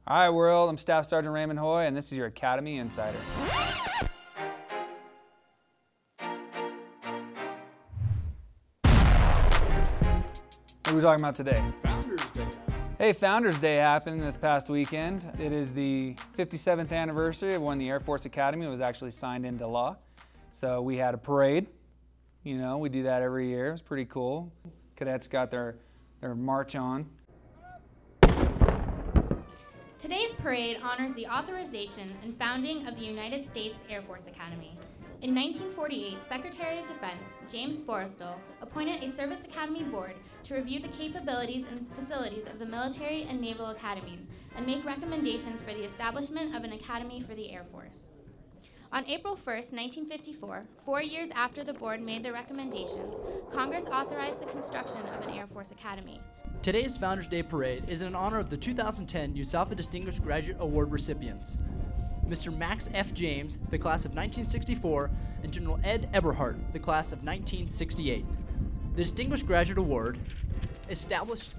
All right, world, I'm Staff Sergeant Raymond Hoy, and this is your Academy Insider. What are we talking about today? Founders Day. Hey, Founders Day happened this past weekend. It is the 57th anniversary of when the Air Force Academy was actually signed into law. So we had a parade. You know, we do that every year. It was pretty cool. Cadets got their march on. Today's parade honors the authorization and founding of the United States Air Force Academy. In 1948, Secretary of Defense James Forrestal appointed a Service Academy Board to review the capabilities and facilities of the military and naval academies and make recommendations for the establishment of an academy for the Air Force. On April 1st, 1954, 4 years after the board made their recommendations, Congress authorized the construction of an Air Force Academy. Today's Founders Day Parade is in honor of the 2010 USALFA Distinguished Graduate Award recipients, Mr. Max F. James, the class of 1964, and General Ed Eberhardt, the class of 1968. The Distinguished Graduate Award, established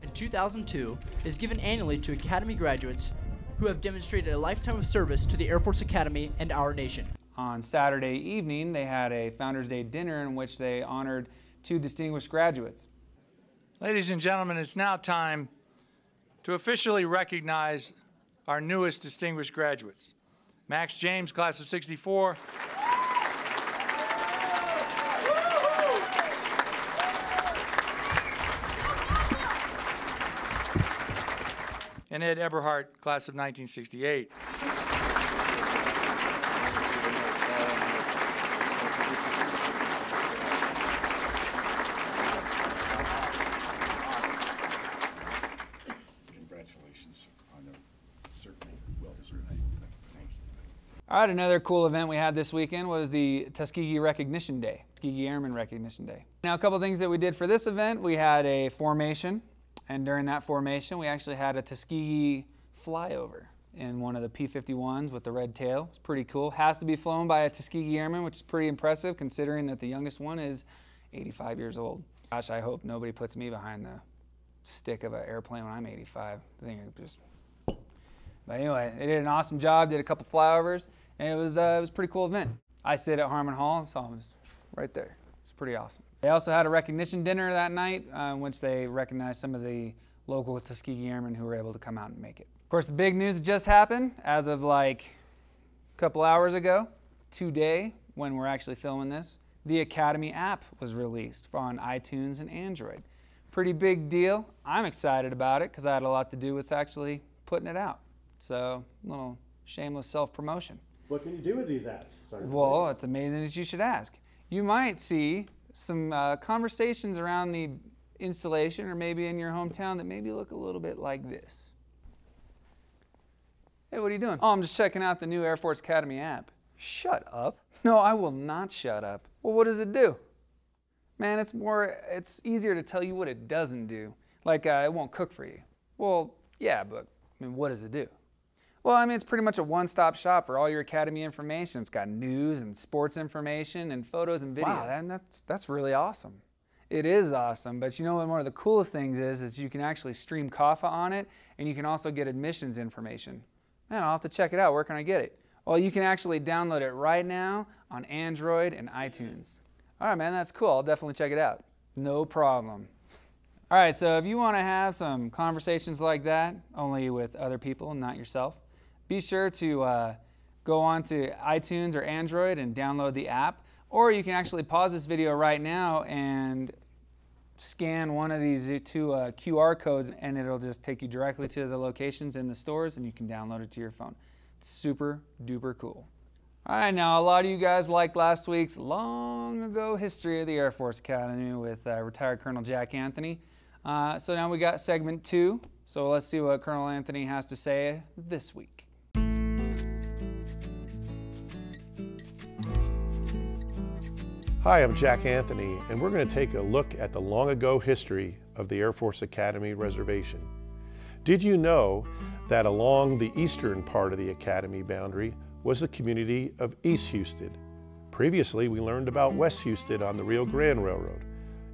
in 2002, is given annually to Academy graduates who have demonstrated a lifetime of service to the Air Force Academy and our nation. On Saturday evening, they had a Founders Day dinner in which they honored 2 distinguished graduates. Ladies and gentlemen, it's now time to officially recognize our newest distinguished graduates. Max James, class of 64. And Ed Eberhardt, class of 1968. Congratulations on a certainly well-deserved. Thank you. All right, another cool event we had this weekend was the Tuskegee Recognition Day, Tuskegee Airmen Recognition Day. Now, a couple things that we did for this event, we had a formation, and during that formation, we actually had a Tuskegee flyover in one of the P-51s with the red tail. It's pretty cool. Has to be flown by a Tuskegee Airman, which is pretty impressive considering that the youngest one is 85 years old. Gosh, I hope nobody puts me behind the stick of an airplane when I'm 85. I think it just... But anyway, they did an awesome job, did a couple flyovers, and it was a pretty cool event. I stayed at Harmon Hall and saw them right there. It's pretty awesome. They also had a recognition dinner that night in which they recognized some of the local Tuskegee Airmen who were able to come out and make it. Of course, the big news that just happened as of like a couple hours ago, today, when we're actually filming this, the Academy app was released on iTunes and Android. Pretty big deal. I'm excited about it because I had a lot to do with actually putting it out. So, a little shameless self-promotion. What can you do with these apps? Well, it's amazing that you should ask. You might see some conversations around the installation or maybe in your hometown that maybe look a little bit like this. Hey, what are you doing? Oh, I'm just checking out the new Air Force Academy app. Shut up. No, I will not shut up. Well, what does it do? Man, it's easier to tell you what it doesn't do. Like, it won't cook for you. Well, yeah, but I mean, what does it do? Well, I mean, it's pretty much a one-stop shop for all your Academy information. It's got news and sports information and photos and videos. Wow, and that's really awesome. It is awesome, but you know what one of the coolest things is you can actually stream CAFA on it, and you can also get admissions information. Man, I'll have to check it out. Where can I get it? Well, you can actually download it right now on Android and iTunes. All right, man, that's cool. I'll definitely check it out. No problem. All right, so if you want to have some conversations like that, only with other people and not yourself, be sure to go on to iTunes or Android and download the app. Or you can actually pause this video right now and scan one of these 2 QR codes, and it'll just take you directly to the locations in the stores, and you can download it to your phone. It's super duper cool. All right, now a lot of you guys liked last week's long ago history of the Air Force Academy with retired Colonel Jack Anthony. So now we got segment 2. So let's see what Colonel Anthony has to say this week. Hi, I'm Jack Anthony, and we're going to take a look at the long ago history of the Air Force Academy Reservation. Did you know that along the eastern part of the Academy boundary was the community of East Husted? Previously, we learned about West Husted on the Rio Grande Railroad.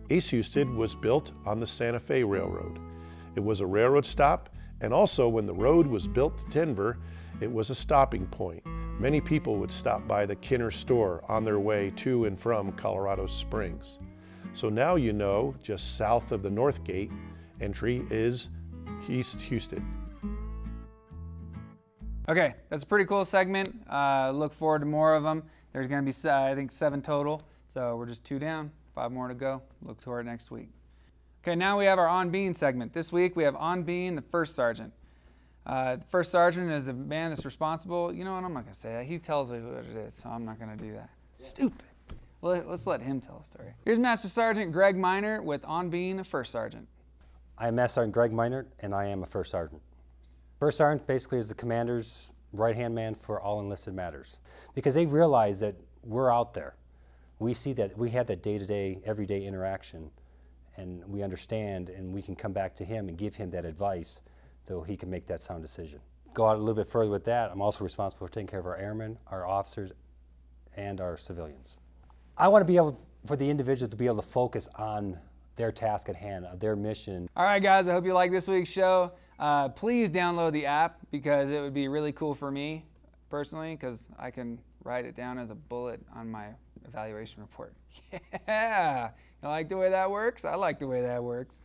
East Husted was built on the Santa Fe Railroad. It was a railroad stop And also, when the road was built to Denver, it was a stopping point. Many people would stop by the Kinner store on their way to and from Colorado Springs. So now you know, just south of the North Gate entry is East Houston. Okay, that's a pretty cool segment. Look forward to more of them. There's going to be, I think, 7 total. So we're just 2 down, 5 more to go. Look toward next week. Okay, now we have our On Being segment. This week we have On Being the First Sergeant. The First Sergeant is a man that's responsible. You know what, I'm not going to say that. He tells me what it is, so I'm not going to do that. Stupid. Well, let's let him tell a story. Here's Master Sergeant Greg Minor with On Being a First Sergeant. I am Master Sergeant Greg Minor, and I am a First Sergeant. First Sergeant basically is the commander's right-hand man for all enlisted matters, because they realize that we're out there. We see that we have that day-to-day, everyday interaction, and we understand, and we can come back to him and give him that advice so he can make that sound decision. Go out a little bit further with that, I'm also responsible for taking care of our airmen, our officers, and our civilians. I want to be able, for the individual to be able to focus on their task at hand, their mission. All right, guys, I hope you like this week's show. Please download the app, because it would be really cool for me personally, because I can write it down as a bullet on my evaluation report. Yeah, you like the way that works? I like the way that works.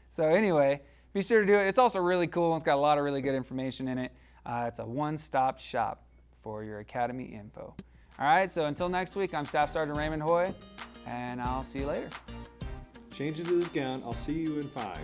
So anyway, be sure to do it. It's also really cool. It's got a lot of really good information in it. It's a one-stop shop for your academy info. All right, so until next week, I'm Staff Sergeant Raymond Hoy, and I'll see you later. Change into this gown. I'll see you in 5.